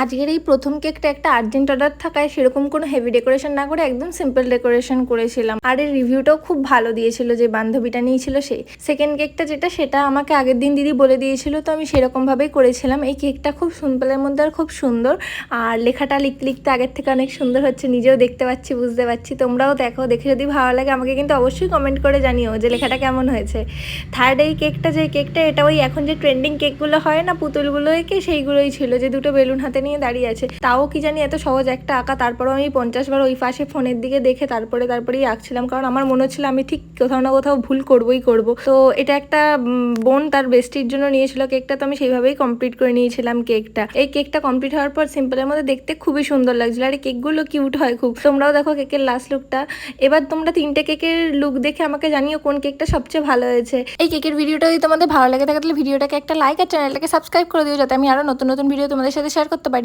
আজকের এই প্রথম কেকটা একটা আর্জেন্ট অর্ডার থাকায় সেরকম কোনো হেভি ডেকোরেশন না করে একদম সিম্পল ডেকোরেশন করেছিলাম। আর এর রিভিউটাও খুব ভালো দিয়েছিল যে বান্ধবীটা নিয়েছিল সেই। সেকেন্ড কেকটা যেটা সেটা আমাকে আগের দিন দিদি বলে দিয়েছিল, তো আমি সেরকমভাবেই করেছিলাম। এই কেকটা খুব সিম্পলের মধ্যে আর খুব সুন্দর, আর লেখাটা লিখতে লিখতে আগের থেকে অনেক সুন্দর হচ্ছে, নিজেও দেখতে পাচ্ছি, বুঝতে পারছি। তোমরাও দেখো, দেখে যদি ভালো লাগে আমাকে কিন্তু অবশ্যই কমেন্ট করে জানিও যে লেখাটা কেমন হয়েছে। থার্ড এই কেকটা, যে কেকটা এটা ওই এখন যে ট্রেন্ডিং কেকগুলো হয় না পুতুলগুলো এঁকে, সেইগুলোই ছিল, যে দুটো বেলুন হাতে নিয়ে দাঁড়িয়ে আছে। তাও কি জানি এত সহজ একটা আঁকা, তারপরেও আমি 50 বার ওই পাশে ফোনের দিকে দেখে তারপরেই আঁকছিলাম, কারণ আমার মনে হচ্ছিল আমি ঠিক কোথাও না কোথাও ভুল করবই করব। তো এটা একটা বোন তার বেস্টির জন্য নিয়েছিল কেকটা, তো আমি সেইভাবেই কমপ্লিট করে নিয়েছিলাম কেকটা। এই কেকটা কমপ্লিট হওয়ার পর সিম্পলের মধ্যে দেখতে খুবই সুন্দর লাগছিল, আর এই কেকগুলো কিউট হয় খুব। তোমরাও দেখো কেকের লাস্ট লুকটা। এবার তোমরা 3টে কেকের লুক দেখে আমাকে জানিও কোন কেকটা সবচেয়ে ভালো হয়েছে। এই কেকের ভিডিওটা যদি তোমাদের ভালো লাগে থাকে তাহলে ভিডিওটাকে একটা লাইক আর চ্যানেলটাকে সাবস্ক্রাইব করে দিও, যাতে আমি আরো নতুন নতুন ভিডিও তোমাদের সাথে শেয়ার করতে পারি।